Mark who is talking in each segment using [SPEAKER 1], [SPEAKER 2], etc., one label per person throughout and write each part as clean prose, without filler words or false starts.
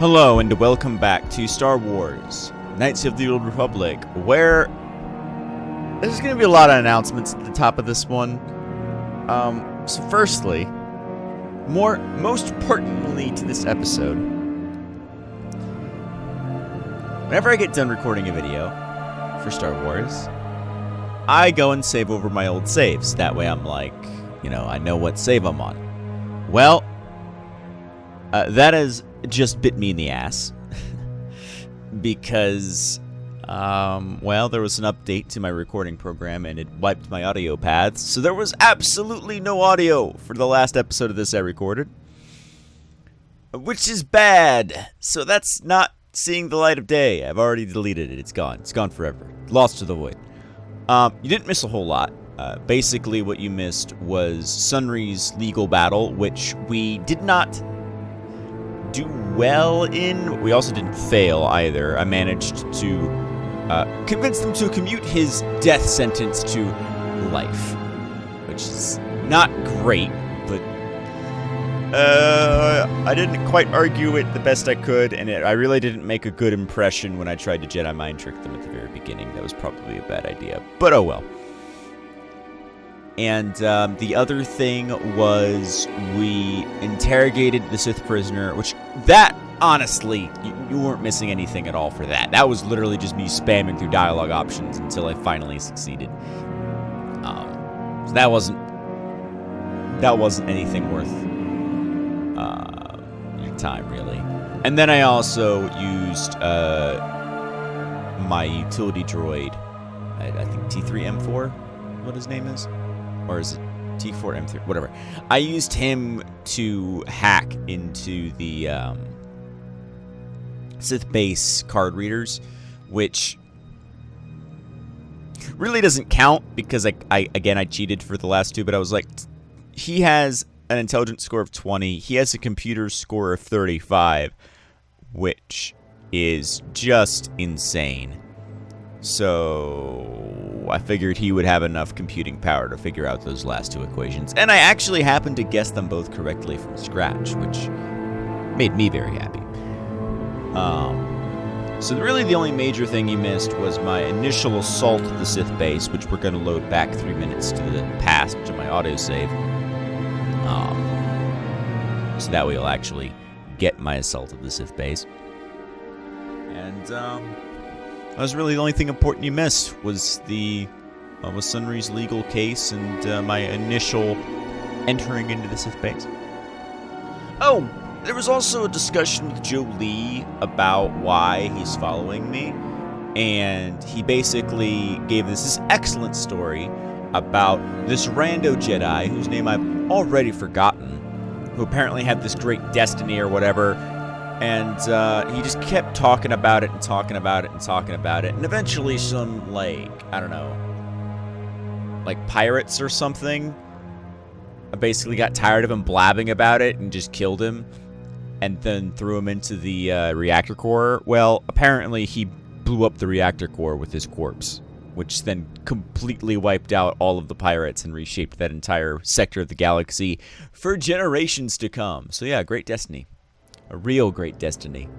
[SPEAKER 1] Hello and welcome back to Star Wars Knights of the Old Republic, where there's going to be a lot of announcements at the top of this one. So firstly, most pertinently to this episode, whenever I get done recording a video for Star Wars, I go and save over my old saves. That way I'm like, I know what save I'm on. Well, that has just bit me in the ass because, there was an update to my recording program and it wiped my audio paths, so there was absolutely no audio for the last episode of this I recorded, which is bad. So that's not seeing the light of day. I've already deleted it. It's gone. It's gone forever. Lost to the void. You didn't miss a whole lot. Basically what you missed was Sunry's legal battle, which we did not do well in. We also didn't fail either. I managed to convince them to commute his death sentence to life, which is not great, but I didn't quite argue it the best I could, and I really didn't make a good impression when I tried to Jedi mind trick them at the very beginning. That was probably a bad idea, but oh well. And the other thing was we interrogated the Sith prisoner, which that, honestly, you weren't missing anything at all for that. That was literally just me spamming through dialogue options until I finally succeeded. So that wasn't anything worth your time, really. And then I also used my utility droid, I think T3M4, what his name is? Or is it T4M3? Whatever. I used him to hack into the Sith base card readers, which really doesn't count because I cheated for the last two, but I was like, he has an intelligence score of 20. He has a computer score of 35, which is just insane. So I figured he would have enough computing power to figure out those last two equations. And I actually happened to guess them both correctly from scratch, which made me very happy. So really the only major thing you missed was my initial assault of the Sith base, which we're going to load back 3 minutes to the past to my autosave. So that way you'll actually get my assault of the Sith base. And that was really the only thing important you missed, was was Sunry's legal case and my initial entering into the Sith base. Oh, there was also a discussion with Joe Lee about why he's following me, and he basically gave this excellent story about this rando Jedi, whose name I've already forgotten, who apparently had this great destiny or whatever. And he just kept talking about it and talking about it and talking about it. And eventually some, pirates or something basically got tired of him blabbing about it and just killed him. And then threw him into the reactor core. Well, apparently he blew up the reactor core with his corpse, which then completely wiped out all of the pirates and reshaped that entire sector of the galaxy for generations to come. So yeah, great destiny. A real great destiny.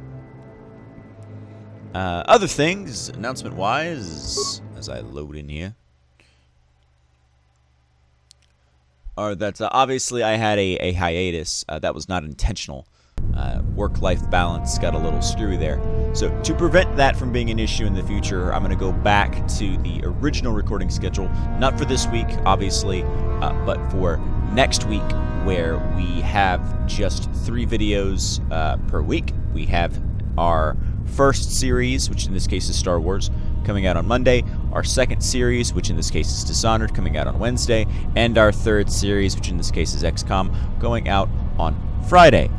[SPEAKER 1] Other things, announcement-wise, as I load in here, are that obviously I had a hiatus. That was not intentional. Work-life balance got a little screwy there. So to prevent that from being an issue in the future, I'm going to go back to the original recording schedule. Not for this week, obviously, but for next week, where we have just 3 videos per week. We have our first series, which in this case is Star Wars, coming out on Monday, our second series, which in this case is Dishonored, coming out on Wednesday, and our third series, which in this case is XCOM, going out on Friday.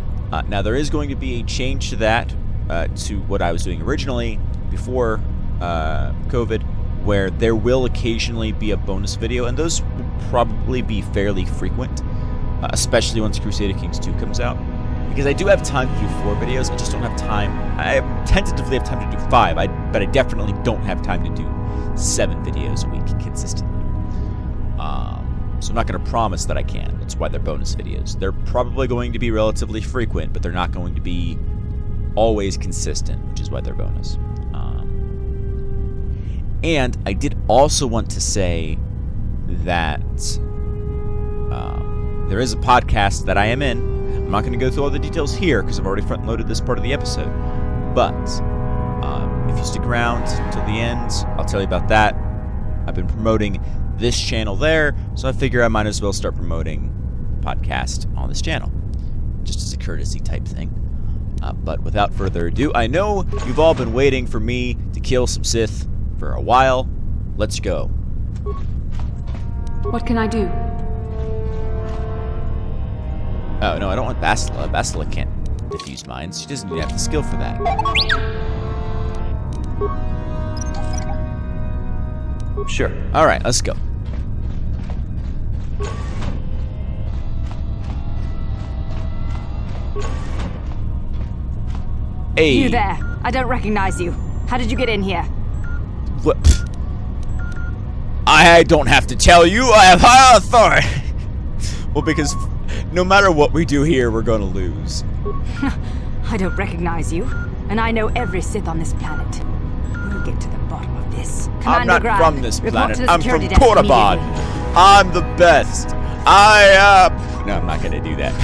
[SPEAKER 1] Now there is going to be a change to that, to what I was doing originally before COVID, where there will occasionally be a bonus video, and those will probably be fairly frequent, especially once Crusader Kings 2 comes out, because I do have time to do 4 videos. I just don't have time. I tentatively have time to do 5, but I definitely don't have time to do 7 videos a week consistently. So I'm not going to promise that I can. That's why they're bonus videos. They're probably going to be relatively frequent, but they're not going to be always consistent, which is why they're bonus. And I did also want to say that there is a podcast that I am in. I'm not going to go through all the details here because I've already front-loaded this part of the episode. But if you stick around until the end, I'll tell you about that. I've been promoting this channel there, so I figure I might as well start promoting the podcast on this channel, just as a courtesy type thing. But without further ado, I know you've all been waiting for me to kill some Sith for a while. Let's go.
[SPEAKER 2] What can I do?
[SPEAKER 1] Oh, no, I don't want Bastila. Bastila can't diffuse minds. She doesn't even have the skill for that.
[SPEAKER 3] Sure.
[SPEAKER 1] Alright, let's go. Hey.
[SPEAKER 4] You there. I don't recognize you. How did you get in here?
[SPEAKER 1] What? I don't have to tell you. I have high authority. Well, because no matter what we do here, we're going to lose.
[SPEAKER 4] I don't recognize you, and I know every Sith on this planet. We'll get to the bottom of this.
[SPEAKER 1] I'm
[SPEAKER 4] Commander
[SPEAKER 1] not
[SPEAKER 4] Grant,
[SPEAKER 1] from this
[SPEAKER 4] report
[SPEAKER 1] planet.
[SPEAKER 4] to the
[SPEAKER 1] I'm from
[SPEAKER 4] security desk
[SPEAKER 1] KotOR.
[SPEAKER 4] immediately.
[SPEAKER 1] I'm the best. No, I'm not going to do that.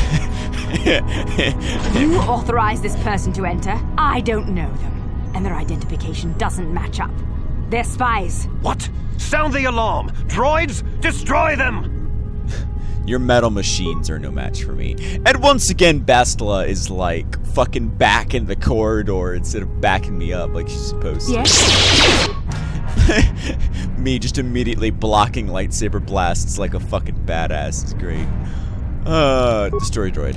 [SPEAKER 4] You authorized this person to enter. I don't know them, and their identification doesn't match up. They're spies.
[SPEAKER 3] What? Sound the alarm! Droids, destroy them!
[SPEAKER 1] Your metal machines are no match for me. And once again, Bastila is like fucking back in the corridor instead of backing me up like she's supposed to.
[SPEAKER 4] Yes?
[SPEAKER 1] Me just immediately blocking lightsaber blasts like a fucking badass is great. Destroy droid.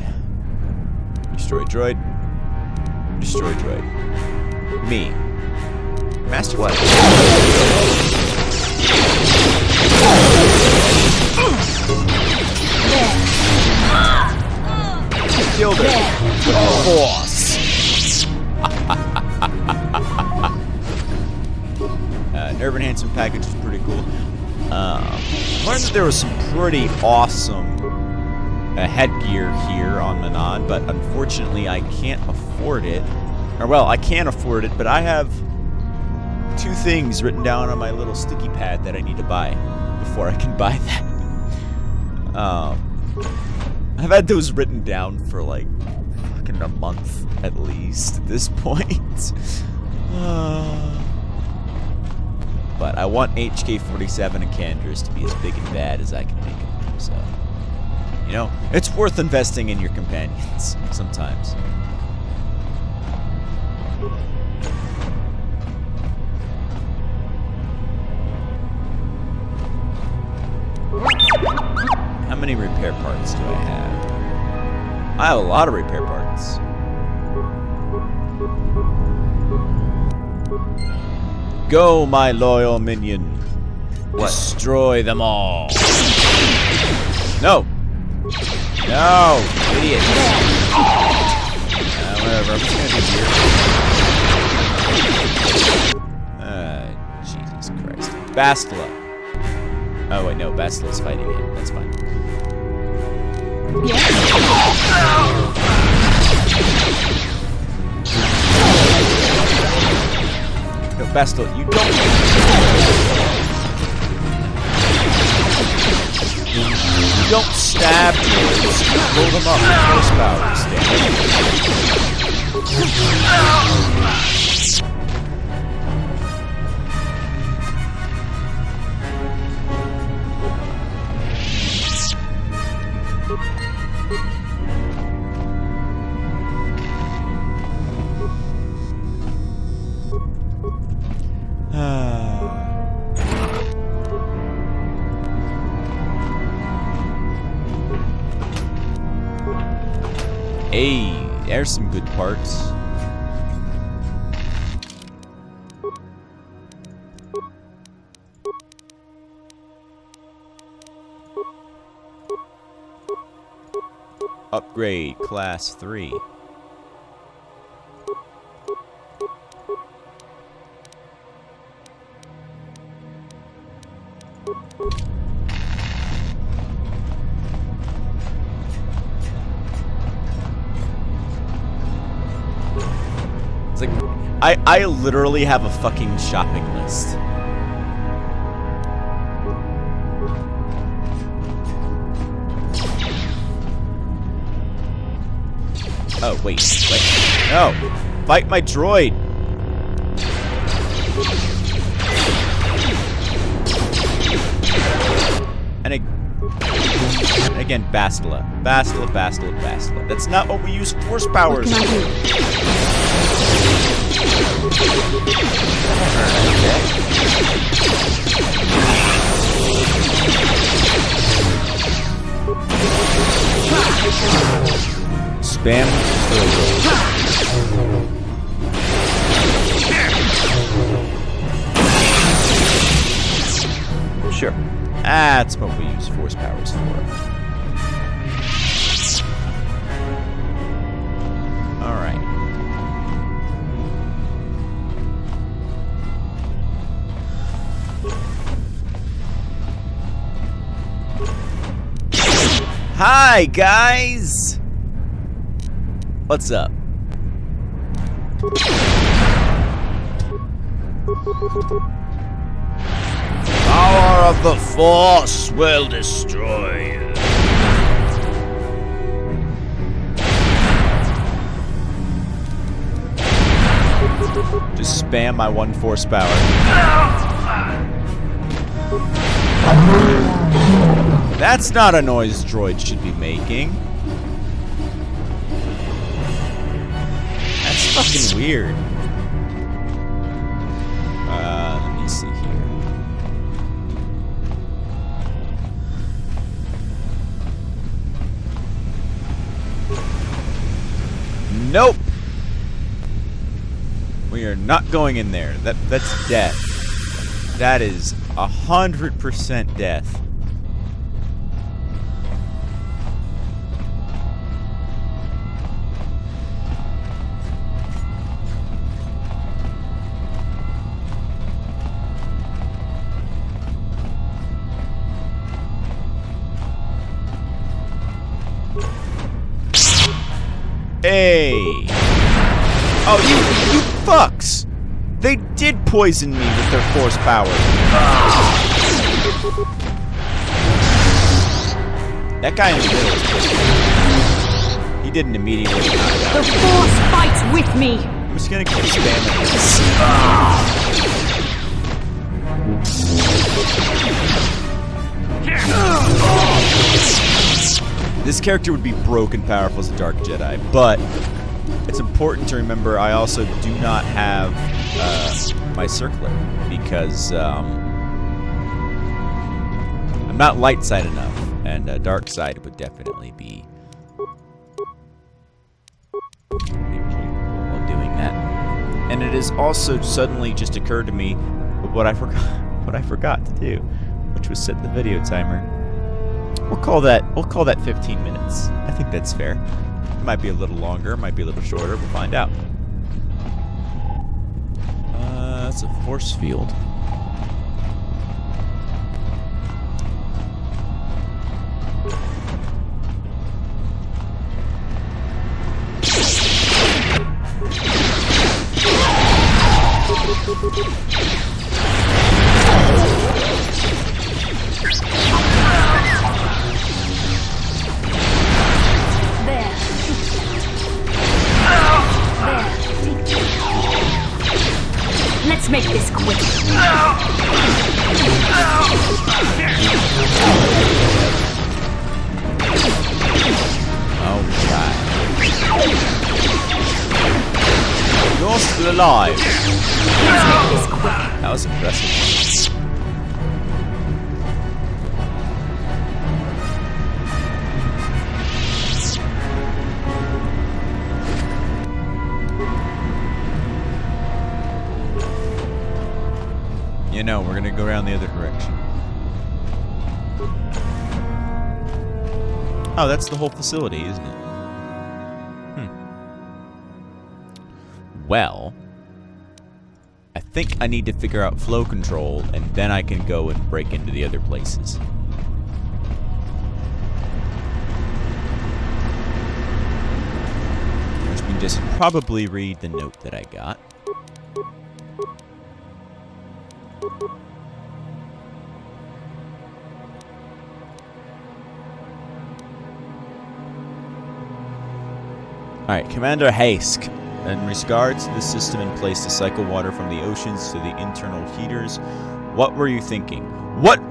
[SPEAKER 1] Destroy droid. Destroy droid. Me. Master what? Killed her. With the Force. Nerve enhancement package is pretty cool. Learned that there was some pretty awesome headgear here on Manaan, but unfortunately I can't afford it. Or well, I can afford it, but I have 2 things written down on my little sticky pad that I need to buy before I can buy that. I've had those written down for like fucking a month at least at this point. But I want HK-47 and Candra's to be as big and bad as I can make them. So, you know, it's worth investing in your companions sometimes. How many repair parts do I have? I have a lot of repair parts. Go, my loyal minion. What? Destroy them all. No. No, idiot. Whatever, I'm just gonna do Jesus Christ. Bastila. Oh, wait, no, Bastila's fighting him. That's fine.
[SPEAKER 4] Yes?
[SPEAKER 1] No, Bastila, you don't... You don't stab droids. You pull them up with force powers, Hey, there's some good parts. Upgrade class 3. like, I literally have a fucking shopping list. Oh, wait. No! Fight my droid! And again, Bastila. Bastila. That's not what we use force powers for. Spam. Sure. That's what we use force powers for. Alright. Hi, guys! What's up? Power of the Force will destroy you. Just spam my one force power. That's not a noise droid should be making. That's fucking weird. Let me see here. Nope. We are not going in there. That's death. That is 100% death. Hey! Oh, you fucks! They did poison me with their force power. That guy in the middle, he didn't immediately knock out.
[SPEAKER 4] The Force fights with me!
[SPEAKER 1] I'm just gonna keep spamming this. This character would be broken powerful as a Dark Jedi, but it's important to remember I also do not have my circlet because I'm not light side enough, and dark side would definitely be while doing that. And it has also suddenly just occurred to me what I forgot to do, which was set the video timer. We'll call that 15 minutes. I think that's fair. It might be a little longer, it might be a little shorter. We'll find out. That's a force field.
[SPEAKER 4] Let's make this quick.
[SPEAKER 1] Alright. You're still alive.
[SPEAKER 4] Let's make this quick.
[SPEAKER 1] That was impressive. You know, we're gonna go around the other direction. Oh, that's the whole facility, isn't it? Well, I think I need to figure out flow control, and then I can go and break into the other places. There's can just probably read the note that I got. Alright, Commander Hask. In regards to the system in place to cycle water from the oceans to the internal heaters, what were you thinking? What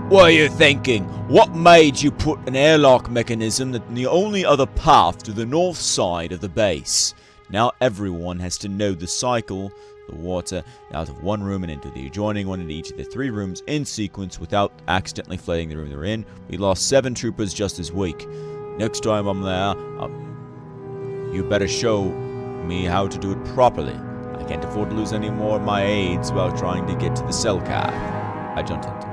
[SPEAKER 1] were you thinking? What made you put an airlock mechanism in the only other path to the north side of the base? Now everyone has to know the cycle the water out of one room and into the adjoining one in each of the 3 rooms in sequence without accidentally flooding the room they're in. We lost 7 troopers just this week. Next time I'm there, you better show me how to do it properly. I can't afford to lose any more of my aides while trying to get to the Selkath. Adjutant.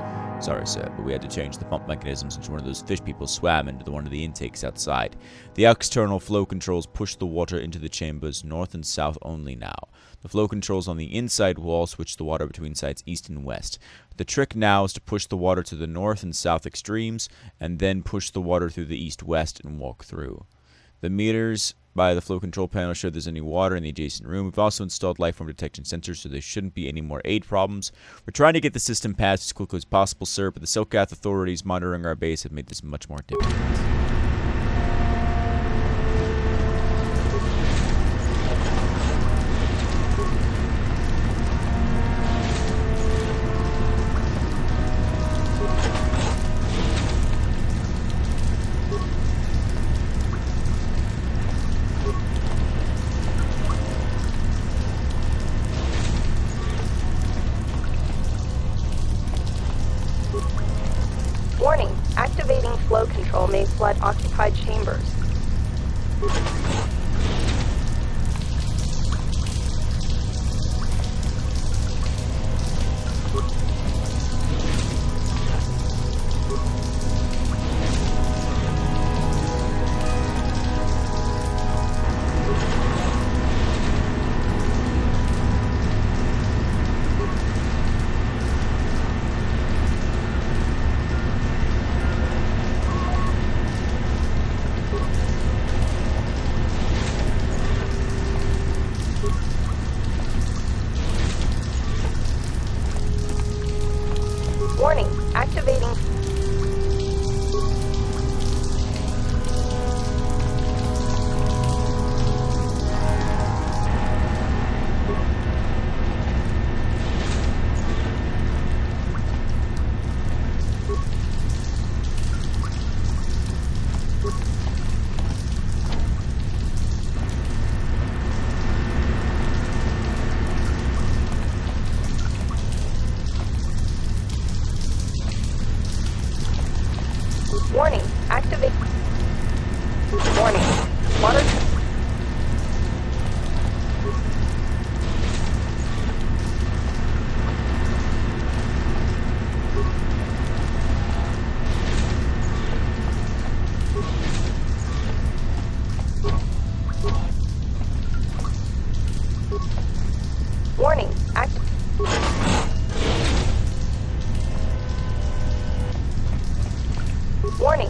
[SPEAKER 1] Sorry, sir, but we had to change the pump mechanism since one of those fish people swam into one of the intakes outside. The external flow controls push the water into the chambers north and south only now. The flow controls on the inside wall switch the water between sides east and west. The trick now is to push the water to the north and south extremes, and then push the water through the east-west and walk through. The meters by the flow control panel show there's any water in the adjacent room. We've also installed lifeform detection sensors, so there shouldn't be any more aid problems. We're trying to get the system passed as quickly as possible, sir, but the Selkath authorities monitoring our base have made this much more difficult.
[SPEAKER 2] Warning, activating flow control may flood occupied chambers. Warning, activating... Warning, activate... Warning, water... Warning, Warning.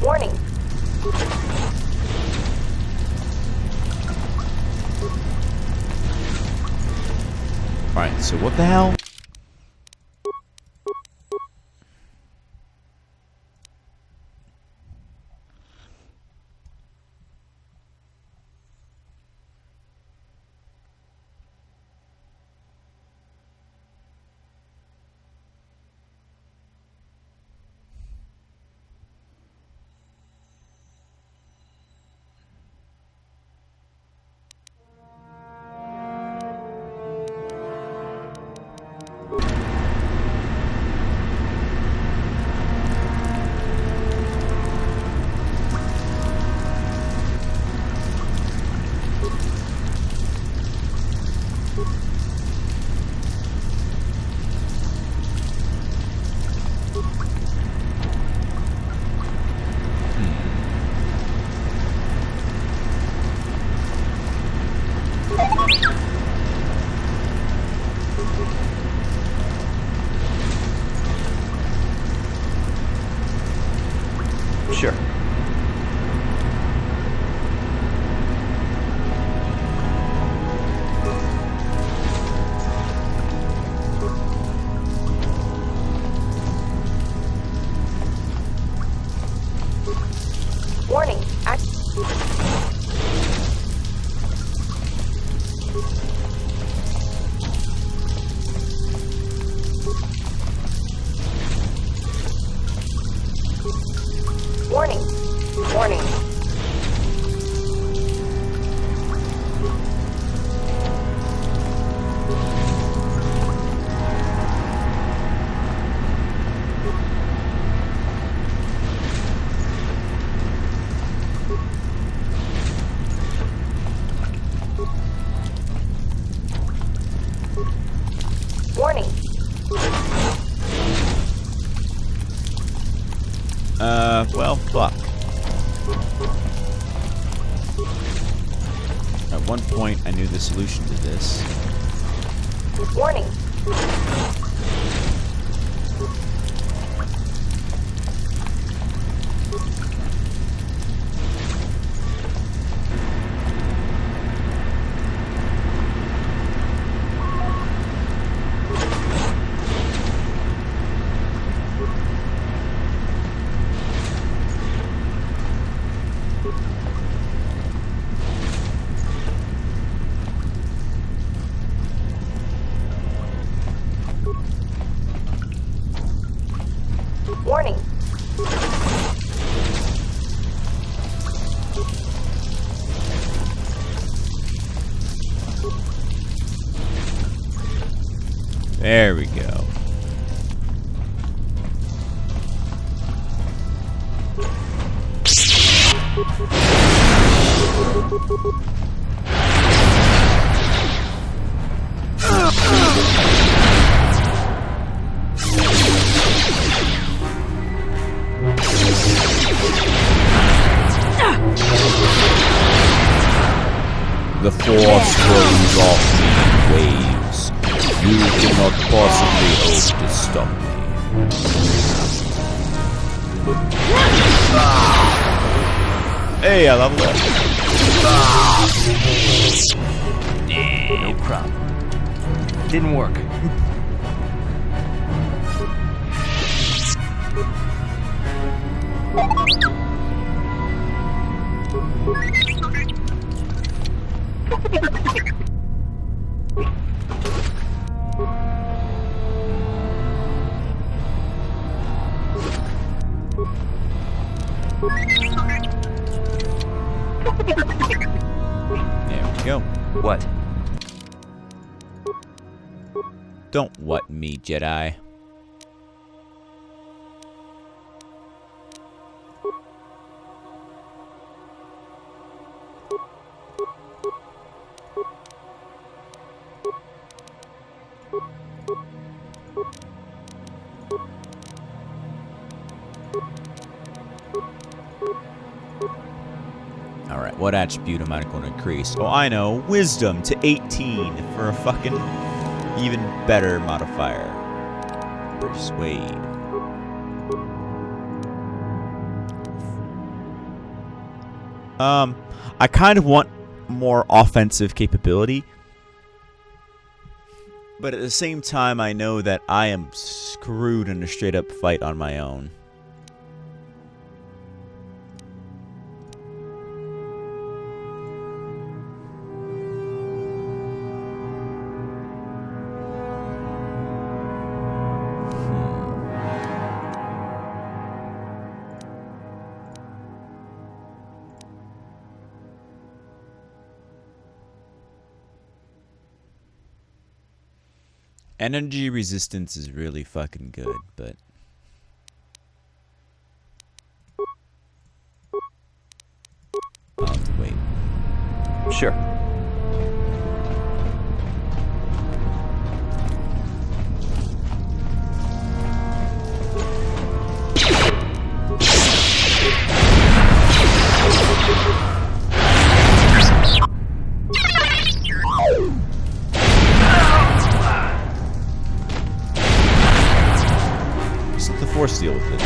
[SPEAKER 2] Warning.
[SPEAKER 1] Alright, so what the hell?
[SPEAKER 3] Sure.
[SPEAKER 2] Warning. Warning. Warning. Warning.
[SPEAKER 1] Well, fuck. At one point, I knew the solution to this.
[SPEAKER 2] Warning. Warning.
[SPEAKER 1] There we go. The Force rolls off me in waves. You cannot possibly hope to stop me. Hey, I love that.
[SPEAKER 3] No problem. Didn't work.
[SPEAKER 1] There we go.
[SPEAKER 3] What?
[SPEAKER 1] Don't what me, Jedi. Alright, what attribute am I going to increase? Oh, I know. Wisdom to 18 for a fucking even better modifier. Persuade. I kind of want more offensive capability. But at the same time, I know that I am screwed in a straight-up fight on my own. Energy resistance is really fucking good, but... wait.
[SPEAKER 3] Sure.
[SPEAKER 1] Just let the Force deal with it.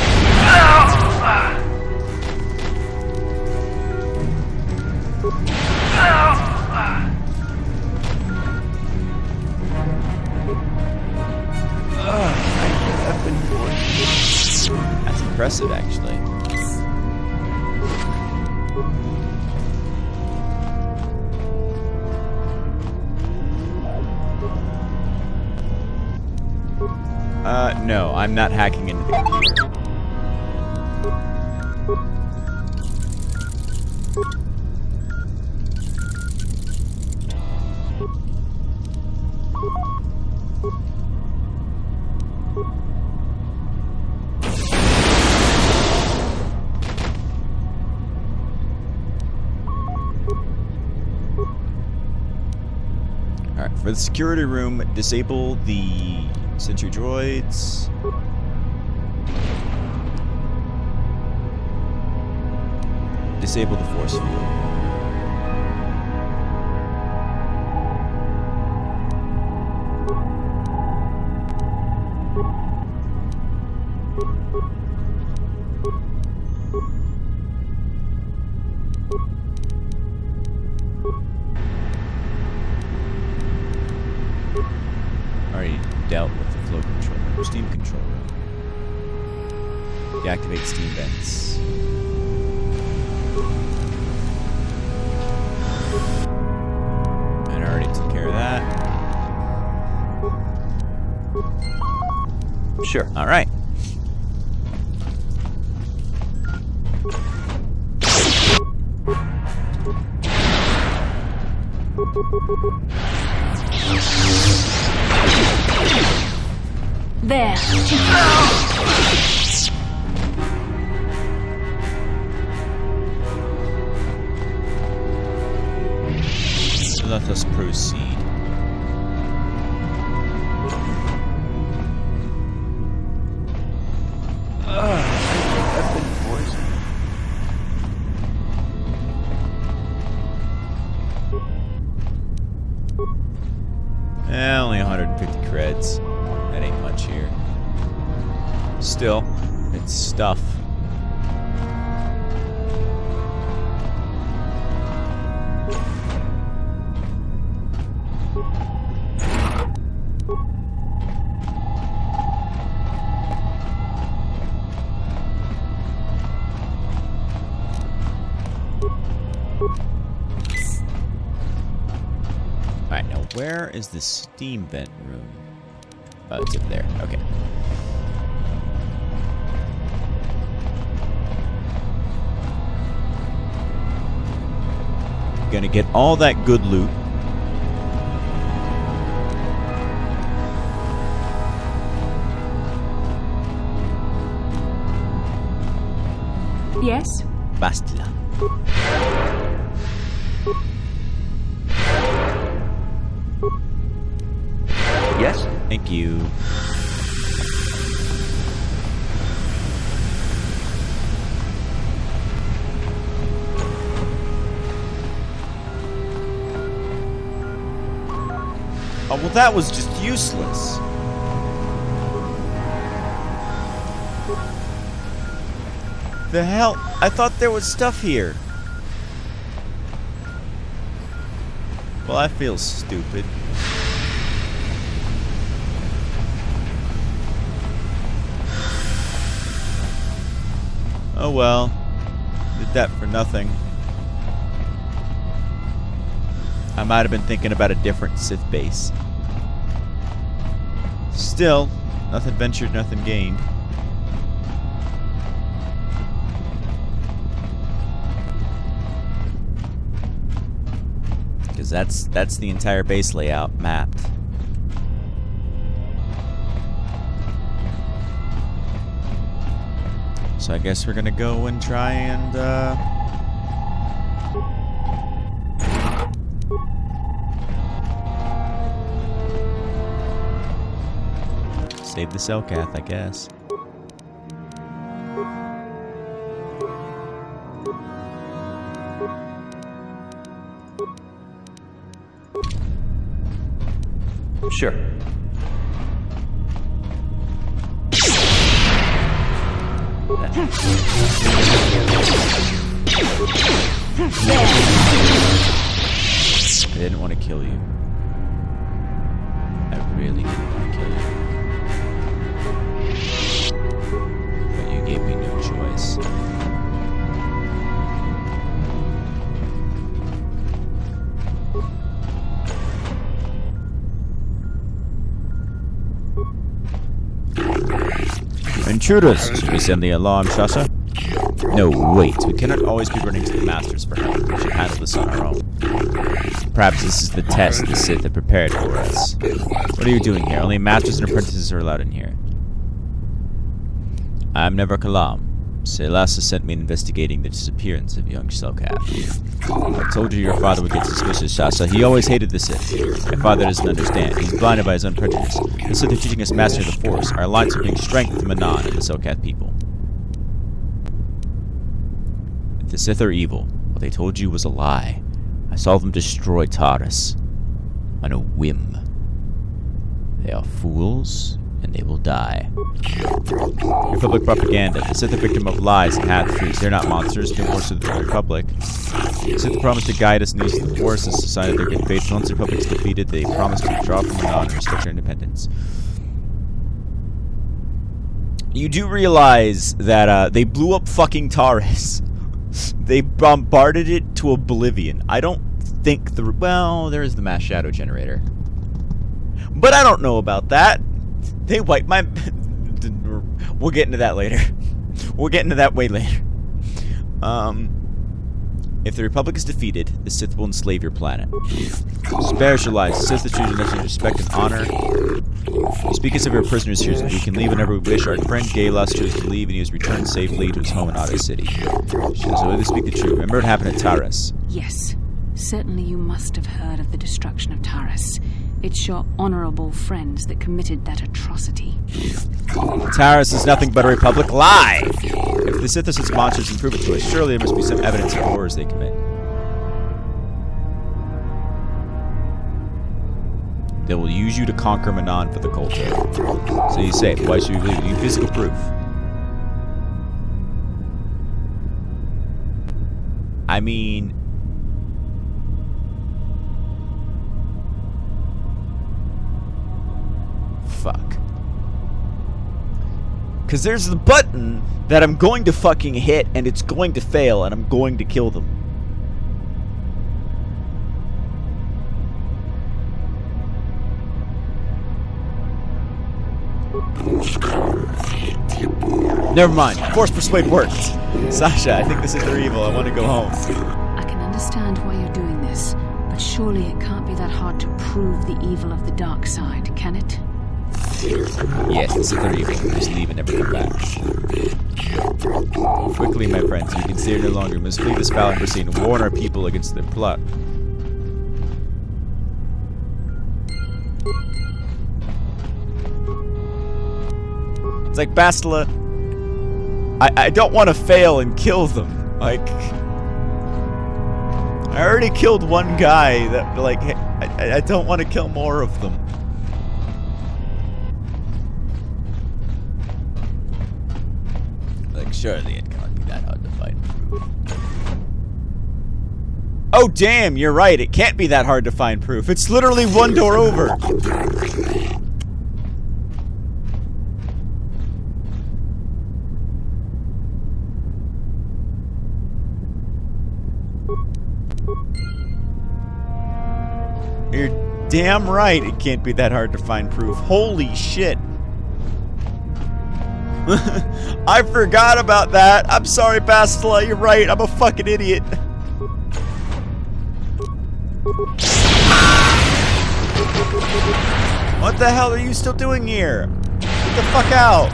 [SPEAKER 1] no, I'm not hacking into the computer. For the security room, disable the sentry droids. Disable the force field. Already dealt with the flow control room, steam control room. Deactivate steam vents. And I already took care of that.
[SPEAKER 3] Sure.
[SPEAKER 1] All right.
[SPEAKER 4] There.
[SPEAKER 1] Let us proceed.
[SPEAKER 3] I've been poisoned.
[SPEAKER 1] Only 150 creds. That ain't much here. Still, it's stuff. Alright, now where is the steam vent room? Oh, it's up there. Okay. Gonna get all that good loot.
[SPEAKER 4] Yes?
[SPEAKER 1] Bastila.
[SPEAKER 3] Yes?
[SPEAKER 1] Thank you. Oh, well, that was just useless. The hell? I thought there was stuff here. Well, I feel stupid. Oh well. Did that for nothing. I might have been thinking about a different Sith base. Still, nothing ventured, nothing gained. Because that's the entire base layout mapped. So I guess we're gonna go and try and save the Selkath, I guess.
[SPEAKER 3] Sure.
[SPEAKER 1] I didn't want to kill you. I really didn't want to kill you. But you gave me no choice. Intruders! Should we send the alarm, Shasha? No, wait. We cannot always be running to the Masters for help. We should handle this on our own. Perhaps this is the test the Sith have prepared for us. What are you doing here? Only Masters and apprentices are allowed in here. I'm Never Kalam. Selkath sent me investigating the disappearance of young Selkath. I told you your father would get suspicious, Shasha. He always hated the Sith. My father doesn't understand. He's blinded by his own prejudice. The Sith are teaching us mastery of the Force. Our alliance will bring strength to Manaan and the Selkath people. If the Sith are evil, what they told you was a lie. I saw them destroy Taris on a whim. They are fools, and they will die. Republic propaganda. The Sith are victim of lies and half-truths. They're not monsters, they're more so the Republic. The Sith promised to guide us in the use of the Force as a sign of their good faith. Once the Republic is defeated, they promise to withdraw from Manaan and respect our independence. You do realize that they blew up fucking Taris. They bombarded it to oblivion. I don't think the... Well, there is the mass shadow generator. But I don't know about that. They wiped my... We'll get into that later. We'll get into that way later. If the Republic is defeated, the Sith will enslave your planet. Spare your lives. The Sith is choosing us in respect and honor. You speak as if we are prisoners here, so we can leave whenever we wish. Our friend Galas chose to leave, and he was returned safely to his home in Otter City. She has only to speak the truth. Remember what happened at Taris?
[SPEAKER 5] Yes. Certainly you must have heard of the destruction of Taris. It's your honorable friends that committed that atrocity.
[SPEAKER 1] Taris is nothing but a Republic lie! If the Sith are such monsters and prove it to us, surely there must be some evidence of the horrors they commit. They will use you to conquer Manaan for the KotOR. So you say, why should we believe it? You need physical proof. I mean... Fuck. Because there's the button that I'm going to fucking hit, and it's going to fail, and I'm going to kill them. Never mind. Force persuade worked. Sasha, I think this is their evil. I want to go home.
[SPEAKER 5] I can understand why you're doing this, but surely it can't be that hard to prove the evil of the dark side, can it?
[SPEAKER 1] Yes, this is their evil. Just leave and never come back. Quickly, my friends, we can stay here no longer. We must flee this foul and proceed and warn our people against their plot. It's like, Bastila, I don't want to fail and kill them. Like, I already killed one guy. That, like, I don't want to kill more of them. Like, surely it can't be that hard to find proof. Oh, damn, you're right. It can't be that hard to find proof. It's literally one door over. You're damn right it can't be that hard to find proof. Holy shit. I forgot about that. I'm sorry, Bastila. You're right. I'm a fucking idiot. What the hell are you still doing here? Get the fuck out.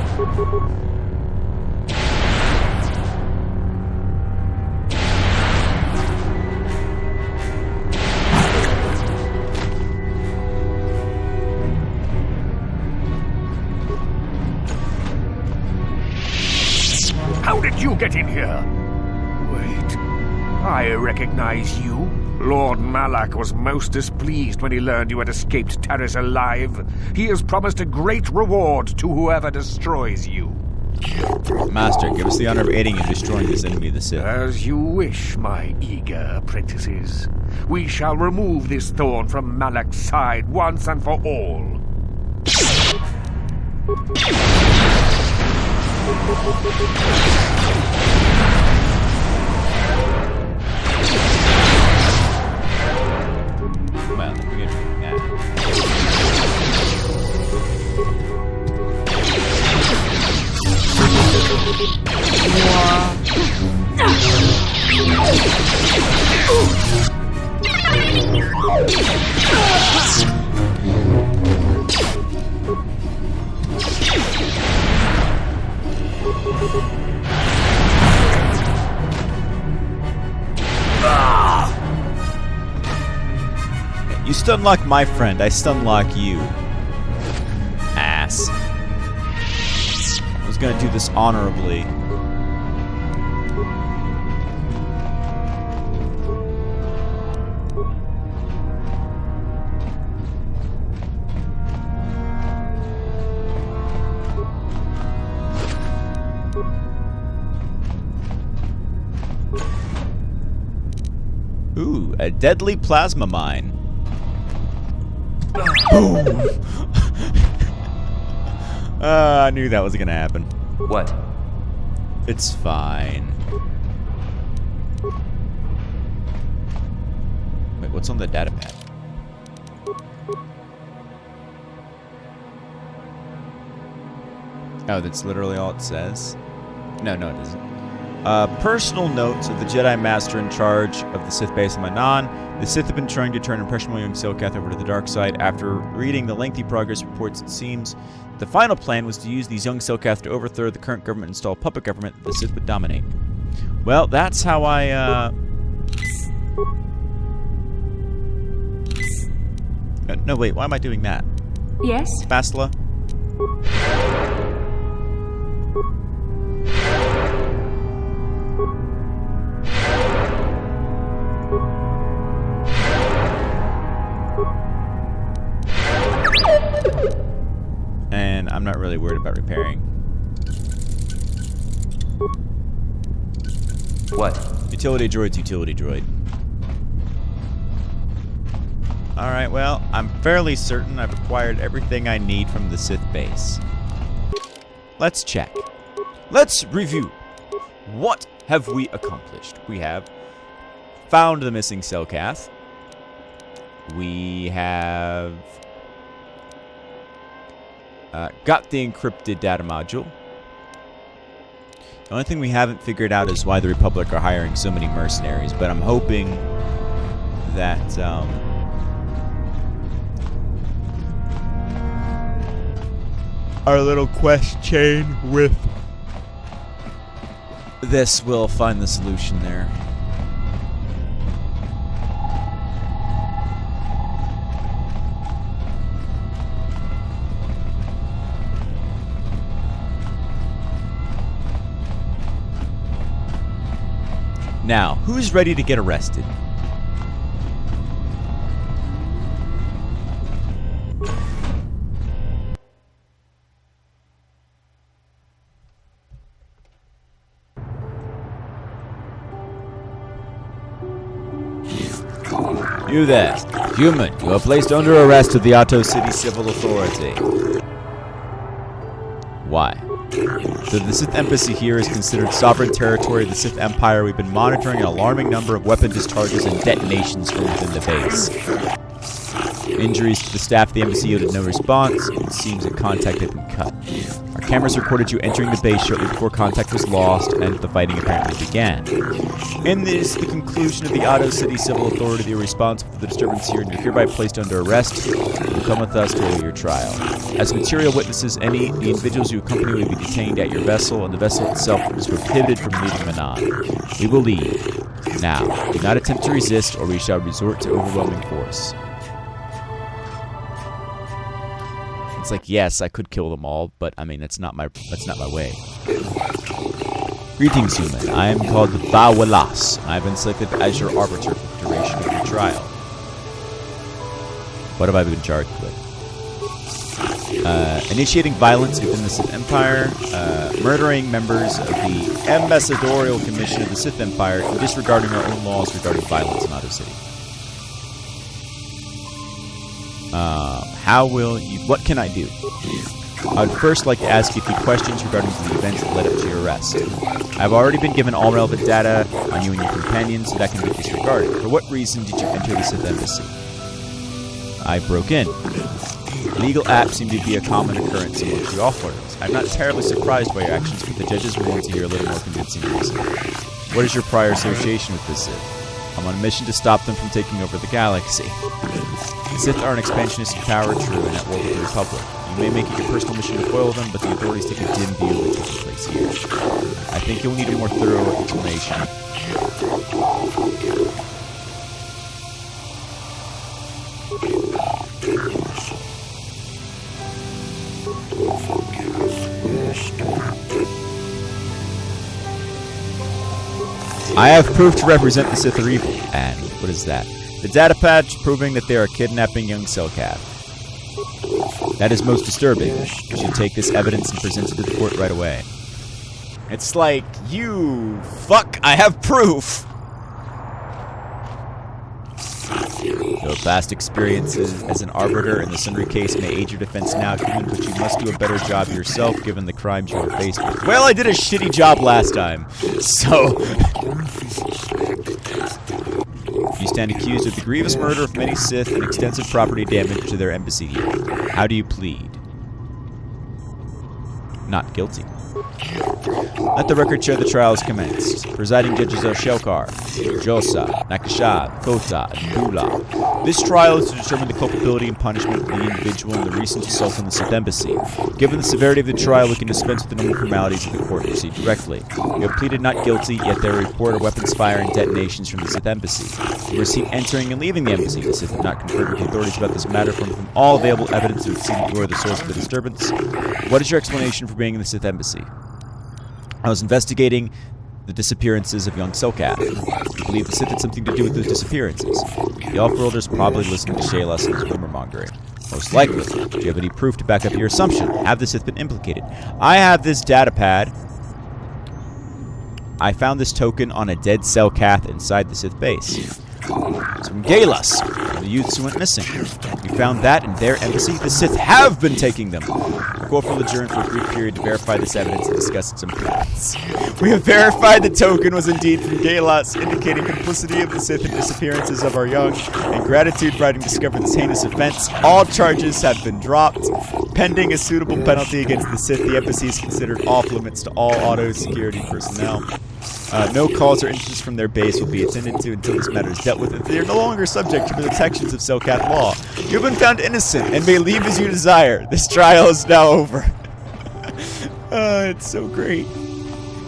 [SPEAKER 3] How did you get in here? Wait, I recognize you. Lord Malak was most displeased when he learned you had escaped Taris alive. He has promised a great reward to whoever destroys you.
[SPEAKER 1] Master, give us the honor of aiding in destroying this enemy of the Sith.
[SPEAKER 3] As you wish, my eager apprentices. We shall remove this thorn from Malak's side once and for all.
[SPEAKER 1] Well, we're gonna do that. You stun-lock my friend, I stun-lock you. Ass. I was gonna do this honorably. Ooh, a deadly plasma mine. Boom! I knew that was gonna happen.
[SPEAKER 6] What?
[SPEAKER 1] It's fine. Wait, what's on the data pad? Oh, that's literally all it says? No, it isn't. Personal notes of the Jedi Master in charge of the Sith base in Manaan. The Sith have been trying to turn impressionable young Selkath over to the dark side. After reading the lengthy progress reports, it seems the final plan was to use these young Selkath to overthrow the current government and install a puppet government that the Sith would dominate. Well, that's how I, no, wait, why am I doing that?
[SPEAKER 4] Yes?
[SPEAKER 1] Bastila? And I'm not really worried about repairing.
[SPEAKER 6] What?
[SPEAKER 1] Utility droid's utility droid. Alright, well, I'm fairly certain I've acquired everything I need from the Sith base. Let's check. Let's review. What have we accomplished? We have found the missing Selkath. We have got the encrypted data module. The only thing we haven't figured out is why the Republic are hiring so many mercenaries, but I'm hoping that our little quest chain with this will find the solution there. Now, who's ready to get arrested? You there, human, you are placed under arrest of the Otto City Civil Authority. Why? The Sith Embassy here is considered sovereign territory of the Sith Empire. We've been monitoring an alarming number of weapon discharges and detonations from within the base. Injuries to the staff of the embassy yielded no response. It seems that contact had been cut. Our cameras recorded you entering the base shortly before contact was lost and the fighting apparently began. In this, the conclusion of the Otto City Civil Authority, they are responsible for the disturbance here and you're hereby placed under arrest. You come with us to your trial. As material witnesses, the individuals you accompany will be detained at your vessel, and the vessel itself is prohibited from leaving Manaan. We will leave. Now, do not attempt to resist, or we shall resort to overwhelming force. It's like, yes, I could kill them all, but I mean, that's not my way. Greetings, human. I am called Bawalas. I have been selected as your arbiter for the duration of your trial. What have I been charged with? Initiating violence within the Sith Empire, murdering members of the Ambassadorial Commission of the Sith Empire, and disregarding our own laws regarding violence in Otto City. What can I do? I would first like to ask you a few questions regarding the events that led up to your arrest. I've already been given all relevant data on you and your companions, so that can be disregarded. For what reason did you enter the Sith Embassy? I broke in. Legal acts seem to be a common occurrence amongst the Offloaders. I'm not terribly surprised by your actions, but the judges will want to hear a little more convincing reason. What is your prior association with the Sith? I'm on a mission to stop them from taking over the galaxy. The Sith are an expansionist power, true, and at war with the Republic. You may make it your personal mission to foil them, but the authorities take a dim view of what's taking place here. I think you'll need a more thorough explanation. I have proof to represent the Sith are evil. And what is that? The data patch proving that they are kidnapping young Selkath. That is most disturbing. You should take this evidence and present it to the court right away. It's like, you fuck, I have proof! Your past experiences as an arbiter in the Sundry case may aid your defense now, but you must do a better job yourself given the crimes you are faced with. Well, I did a shitty job last time, so... You stand accused of the grievous murder of many Sith and extensive property damage to their embassy here. How do you plead? Not guilty. Let the record show the trial is commenced. Presiding judges are Selkath, Josa, Nakashad, Kota, and Dula. This trial is to determine the culpability and punishment of the individual in the recent assault on the Sith embassy. Given the severity of the trial, we can dispense with the normal formalities of the court and proceed directly. You have pleaded not guilty, yet there are report of weapons fire and detonations from the Sith embassy. You were seen entering and leaving the embassy. The Sith have not conferred with the authorities about this matter from all available evidence to see that you are the source of the disturbance. What is your explanation for being in the Sith embassy? I was investigating the disappearances of young Selkath. We believe the Sith had something to do with those disappearances. The off-worlders probably listening to Shayla and his rumor-mongering. Most likely. Do you have any proof to back up your assumption? Have the Sith been implicated? I have this data pad. I found this token on a dead Selkath inside the Sith base. It's from Galas, the youths who went missing. We found that in their embassy. The Sith have been taking them. The court will adjourn for a brief period to verify this evidence and discuss its importance. We have verified the token was indeed from Galas, indicating complicity of the Sith in disappearances of our young, and gratitude for having discovered this heinous offense. All charges have been dropped. Pending a suitable penalty against the Sith, the embassy is considered off limits to all auto security personnel. No calls or interests from their base will be attended to until this matter is dealt with. If they are no longer subject to the protections of Selkath law, you have been found innocent and may leave as you desire. This trial is now over. It's so great.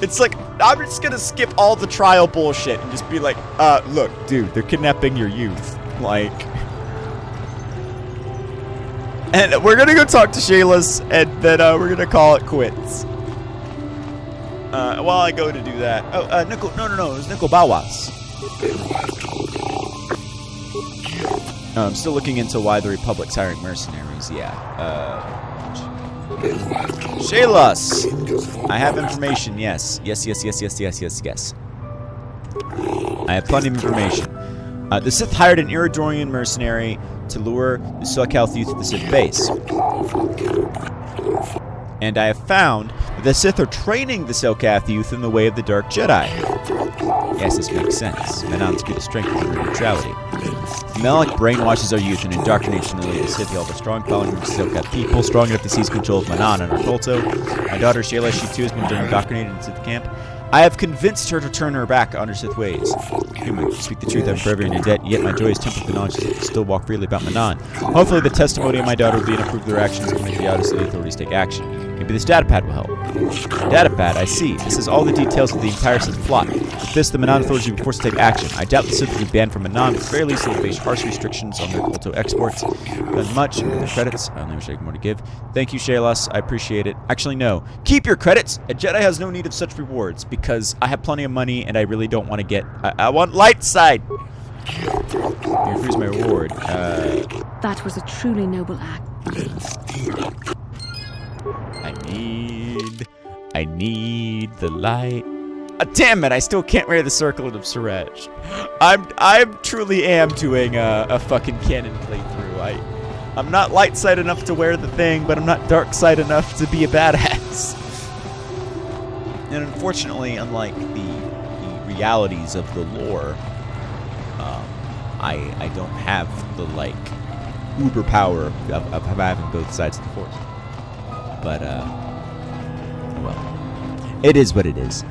[SPEAKER 1] It's like, I'm just gonna skip all the trial bullshit and just be like, look, dude, they're kidnapping your youth. Like... And we're gonna go talk to Shayla's, and then we're gonna call it quits. While I go to do that, no, it was Nicol Bawas. I'm still looking into why the Republic's hiring mercenaries. Yeah. Shaylas, I have information. Yes. I have plenty of information. The Sith hired an Iridorian mercenary to lure the Selkath youth to the Sith base. And I have found that the Sith are training the Selkath youth in the way of the Dark Jedi. Yes, this makes sense. Manaan's greatest strength is her neutrality. Malak brainwashes our youth and indoctrinates them in the way of the Sith. He has a strong following of the Selkath people, strong enough to seize control of Manaan and our Kolto. My daughter Shayla, she too has been indoctrinated in Sith camp. I have convinced her to turn her back on her Sith ways. Human, to speak the truth, I'm forever in your debt, yet my joy is tempered with the knowledge that I still walk freely about Manaan. Hopefully the testimony of my daughter will be enough proof of their actions and make the others so the authorities take action. Maybe this datapad will help. Datapad, I see. This is all the details of the entire Sith plot. With this, the Manaan authorities will be forced to take action. I doubt the Sith will be banned from Manaan, but at the very least they will face harsh restrictions on their Kolto exports. Done much with the credits. I only wish I had more to give. Thank you, Shaylas. I appreciate it. Actually, no. Keep your credits. A Jedi has no need of such rewards, because I have plenty of money and I really don't want to get... I want light side! Here, here's my reward.
[SPEAKER 5] That was a truly noble act.
[SPEAKER 1] I need the light. Damn it! I still can't wear the circlet of Surej. I truly am doing a fucking canon playthrough. I'm not light side enough to wear the thing, but I'm not dark side enough to be a badass. And unfortunately, unlike the realities of the lore, I don't have the like uber power of having both sides of the force. But well, it is what it is.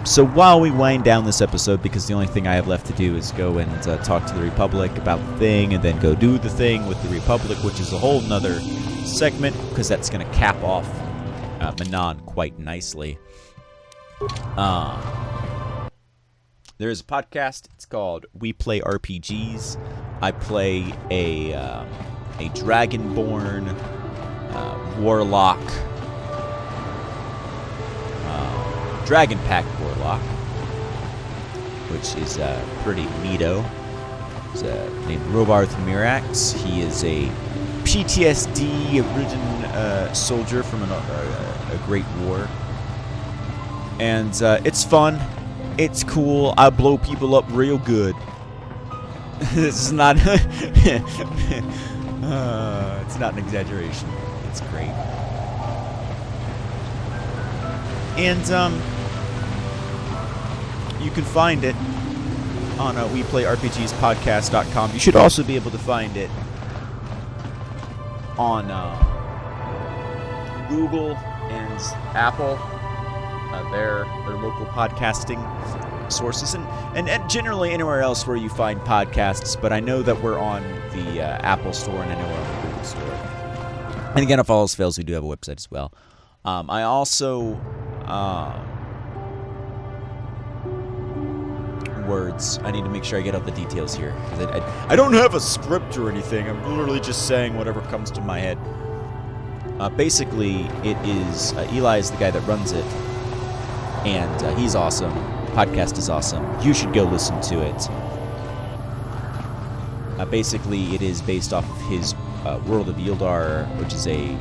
[SPEAKER 1] So while we wind down this episode, because the only thing I have left to do is go and talk to the Republic about the thing, and then go do the thing with the Republic, which is a whole nother segment, because that's going to cap off Manaan quite nicely. There is a podcast. It's called We Play RPGs. I play a Dragonborn Warlock, Dragon Pack Warlock. which is pretty neato. He's named Robarth Mirax. He is a PTSD-ridden soldier from a great war. And it's fun. It's cool. I blow people up real good. This is not... it's not an exaggeration. It's great. And you can find it on WePlayRPGspodcast.com. You should also be able to find it on Google and Apple, their local podcasting sources, and generally anywhere else where you find podcasts. But I know that we're on the Apple Store, and I know we're on the Google Store. And again, if all else fails, we do have a website as well. I also... words. I need to make sure I get all the details here. I don't have a script or anything. I'm literally just saying whatever comes to my head. Basically, it is... Eli is the guy that runs it. And he's awesome. Podcast is awesome. You should go listen to it. Basically, it is based off of his World of Yieldar, which is a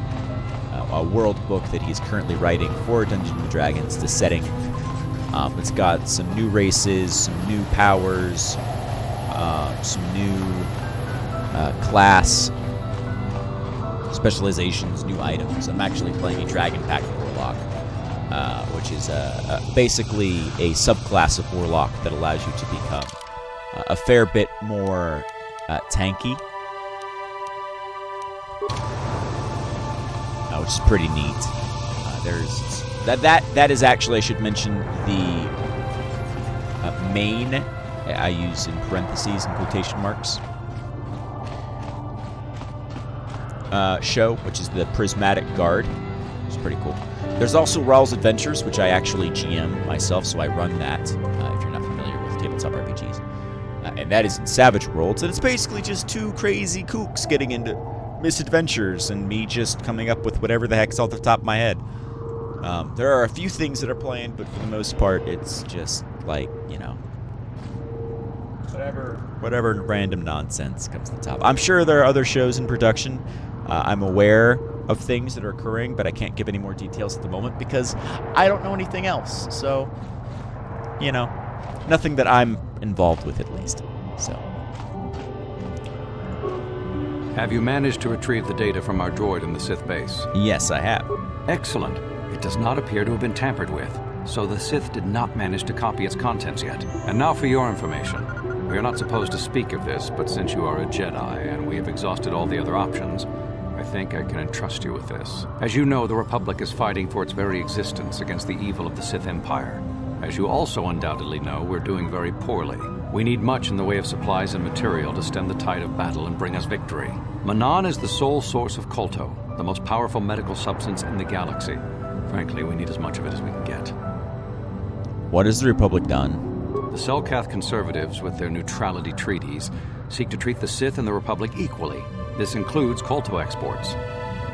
[SPEAKER 1] world book that he's currently writing for Dungeons & Dragons, the setting. It's got some new races, some new powers, some new class specializations, new items. I'm actually playing a Dragon Pack Warlock, which is basically a subclass of Warlock that allows you to become a fair bit more tanky, which is pretty neat. There's that is actually, I should mention, the main, I use in parentheses and quotation marks, show, which is the Prismatic Guard. It's pretty cool. There's also Rawl's Adventures, which I actually GM myself, so I run that, if you're not familiar with tabletop RPGs. And that is in Savage Worlds, and it's basically just two crazy kooks getting into misadventures, and me just coming up with whatever the heck's off the top of my head. There are a few things that are planned, but for the most part, it's just like, you know, whatever random nonsense comes to the top. I'm sure there are other shows in production. I'm aware of things that are occurring, but I can't give any more details at the moment because I don't know anything else. So, you know, nothing that I'm involved with, at least. So.
[SPEAKER 6] Have you managed to retrieve the data from our droid in the Sith base?
[SPEAKER 1] Yes, I have.
[SPEAKER 6] Excellent. It does not appear to have been tampered with, so the Sith did not manage to copy its contents yet. And now for your information. We are not supposed to speak of this, but since you are a Jedi and we have exhausted all the other options, I think I can entrust you with this. As you know, the Republic is fighting for its very existence against the evil of the Sith Empire. As you also undoubtedly know, we're doing very poorly. We need much in the way of supplies and material to stem the tide of battle and bring us victory. Manaan is the sole source of KotOR, the most powerful medical substance in the galaxy. Frankly, we need as much of it as we can get.
[SPEAKER 1] What has the Republic done?
[SPEAKER 6] The Selkath conservatives, with their neutrality treaties, seek to treat the Sith and the Republic equally. This includes KotOR exports.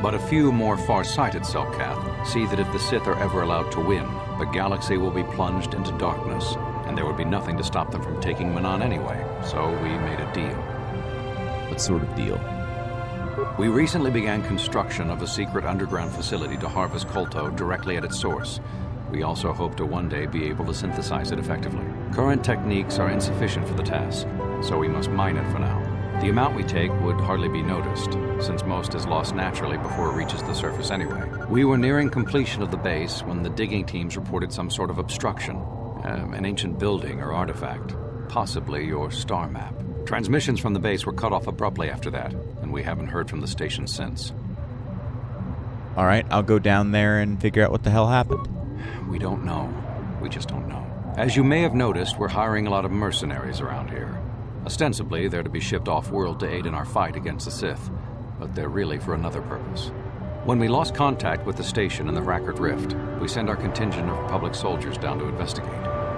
[SPEAKER 6] But a few more far-sighted Selkath see that if the Sith are ever allowed to win, the galaxy will be plunged into darkness, and there would be nothing to stop them from taking Manaan anyway. So we made a deal.
[SPEAKER 1] What sort of deal?
[SPEAKER 6] We recently began construction of a secret underground facility to harvest KotOR directly at its source. We also hope to one day be able to synthesize it effectively. Current techniques are insufficient for the task, so we must mine it for now. The amount we take would hardly be noticed, since most is lost naturally before it reaches the surface anyway. We were nearing completion of the base when the digging teams reported some sort of obstruction, an ancient building or artifact, possibly your star map. Transmissions from the base were cut off abruptly after that, and we haven't heard from the station since.
[SPEAKER 1] All right, I'll go down there and figure out what the hell happened.
[SPEAKER 6] We don't know. We just don't know. As you may have noticed, we're hiring a lot of mercenaries around here. Ostensibly, they're to be shipped off-world to aid in our fight against the Sith, but they're really for another purpose. When we lost contact with the station in the Rackard Rift, we sent our contingent of Republic soldiers down to investigate.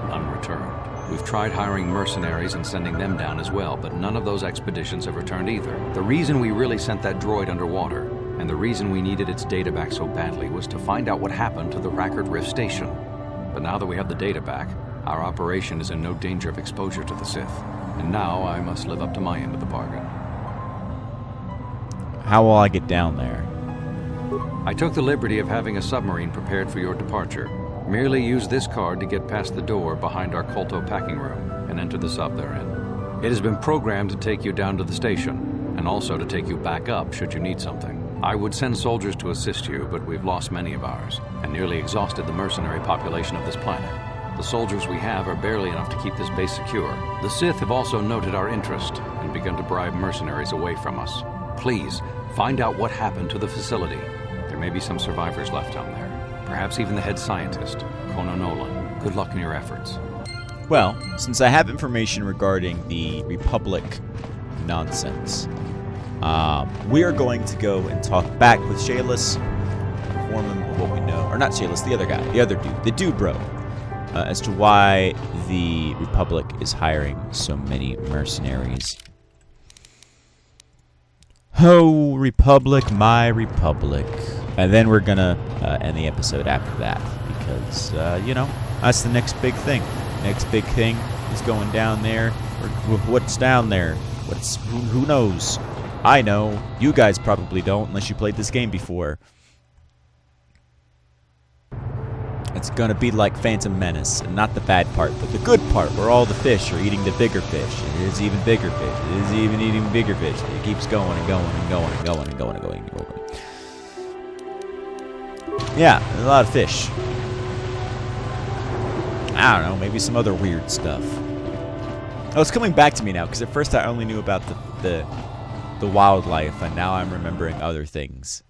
[SPEAKER 6] None returned. We've tried hiring mercenaries and sending them down as well, but none of those expeditions have returned either. The reason we really sent that droid underwater, and the reason we needed its data back so badly, was to find out what happened to the Rackard Rift station. But now that we have the data back, Our operation is in no danger of exposure to the Sith. And now I must live up to my end of the bargain.
[SPEAKER 1] How will I get down there?
[SPEAKER 6] I took the liberty of having a submarine prepared for your departure. Merely use this card to get past the door behind our KotOR packing room and enter the sub therein. It has been programmed to take you down to the station, and also to take you back up should you need something. I would send soldiers to assist you, but we've lost many of ours, and nearly exhausted the mercenary population of this planet. The soldiers we have are barely enough to keep this base secure. The Sith have also noted our interest and begun to bribe mercenaries away from us. Please, find out what happened to the facility. There may be some survivors left down there. Perhaps even the head scientist, Kono Nolan. Good luck in your efforts.
[SPEAKER 1] Well, since I have information regarding the Republic nonsense, we are going to go and talk back with Shayless, inform him of what we know. Or not Shayless, the other guy, the other dude, the dude bro, as to why the Republic is hiring so many mercenaries. Oh, Republic, my Republic. And then we're gonna end the episode after that, because, you know, that's the next big thing. Next big thing is going down there. What's down there? Who knows? I know. You guys probably don't, unless you played this game before. It's gonna be like Phantom Menace, and not the bad part, but the good part, where all the fish are eating the bigger fish. It is even bigger fish. It is even eating bigger fish. It keeps going and going and going and going and going and going and going. Yeah, a lot of fish. I don't know, maybe some other weird stuff. Oh, it's coming back to me now, because at first I only knew about the wildlife, and now I'm remembering other things.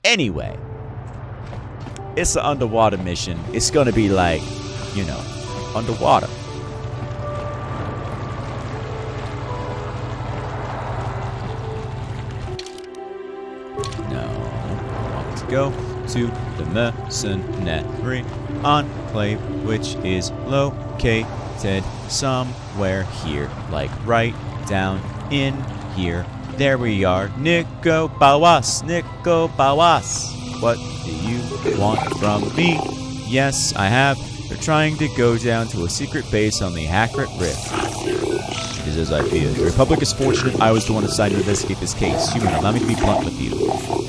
[SPEAKER 1] Anyway, it's an underwater mission. It's gonna be like, you know, underwater. No, I want to go to the mercenary enclave, which is located somewhere here, like right down in here. There we are. Nico Bawas, Nico Bawas. What do you want from me? Yes, I have. They're trying to go down to a secret base on the Hackret Rift. It is as I feared. The Republic is fortunate I was the one assigned to investigate this case. Human, allow me to be blunt with you.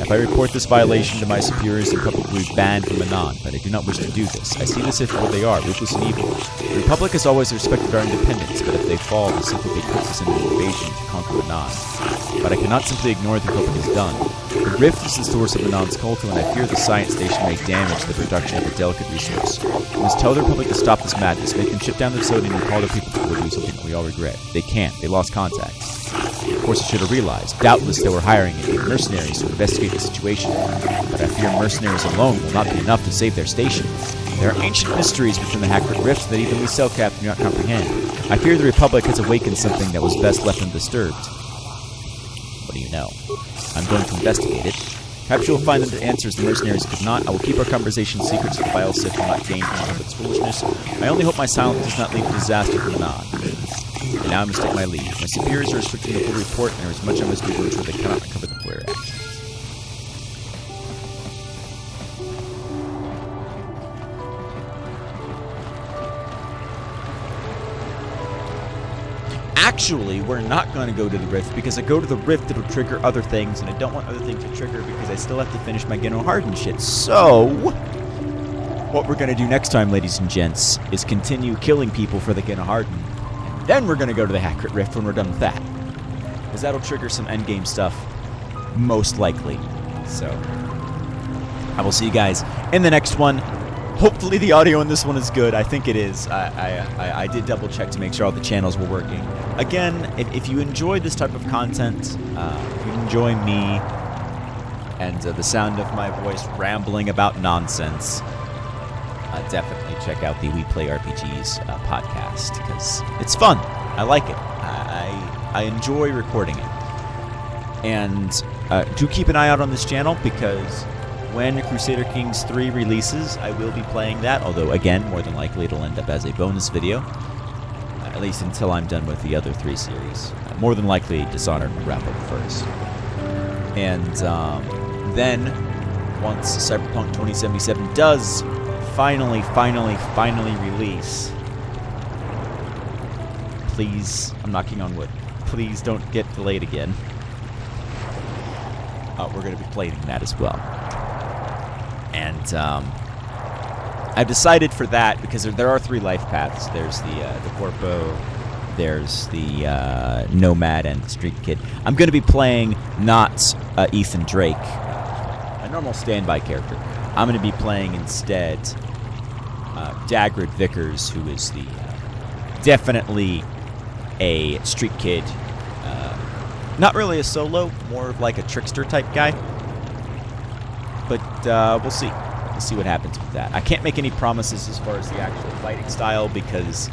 [SPEAKER 1] If I report this violation to my superiors, they'll probably be banned from Manaan, but I do not wish to do this. I see the Sith for what they are, ruthless and evil. The Republic has always respected our independence, but if they fall, the Sith will be purpose in an invasion to conquer Manaan. But I cannot simply ignore what the Republic has done. The Rift is the source of Manaan's culto, and I fear the science station may damage the production of a delicate resource. We must tell the Republic to stop this madness, make them shut down their facility, and recall their people to do something that we all regret. They can't. They lost contact. Of course, I should have realized. Doubtless they were hiring mercenaries to investigate the situation. But I fear mercenaries alone will not be enough to save their station. There are ancient mysteries within the Hackret Rift that even we Selkath do not comprehend. I fear the Republic has awakened something that was best left undisturbed. What do you know? I'm going to investigate it. Perhaps you'll find the answers the mercenaries could not. I will keep our conversation secret so the vile Sith will not gain from the Republic's foolishness. I only hope my silence does not lead to disaster for Manaan. And now I must take my leave. My superiors are restricting the full report, and there is much I must do to ensure they cannot recover the queer actions. Actually, we're not going to go to the Rift, because I go to the Rift, it'll trigger other things, and I don't want other things to trigger because I still have to finish my Geno Harden shit. So, what we're going to do next time, ladies and gents, is continue killing people for the Geno Harden. And then we're going to go to the Hackret Rift when we're done with that. Because that'll trigger some endgame stuff, most likely. So, I will see you guys in the next one. Hopefully the audio in this one is good. I think it is. I did double check to make sure all the channels were working. Again, if you enjoy this type of content, if you enjoy me and the sound of my voice rambling about nonsense, definitely check out the We Play RPGs podcast, because it's fun. I like it. I enjoy recording it. And do keep an eye out on this channel, because when Crusader Kings 3 releases, I will be playing that, although, again, more than likely it'll end up as a bonus video, at least until I'm done with the other 3 series. More than likely, Dishonored will wrap up first. And then, once Cyberpunk 2077 does finally release, please, I'm knocking on wood. Please don't get delayed again. We're going to be plating that as well. And I've decided for that, because there are 3 life paths. There's the Corpo, there's the Nomad, and the Street Kid. I'm going to be playing not Ethan Drake, a normal standby character. I'm going to be playing instead Dagrid Vickers, who is the definitely a Street Kid. Not really a solo, more of like a trickster type guy. But we'll see. We'll see what happens with that. I can't make any promises as far as the actual fighting style because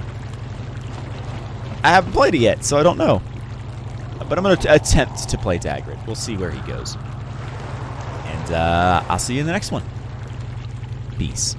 [SPEAKER 1] I haven't played it yet, so I don't know. But I'm going to attempt to play Dagrid. We'll see where he goes. And I'll see you in the next one. Peace.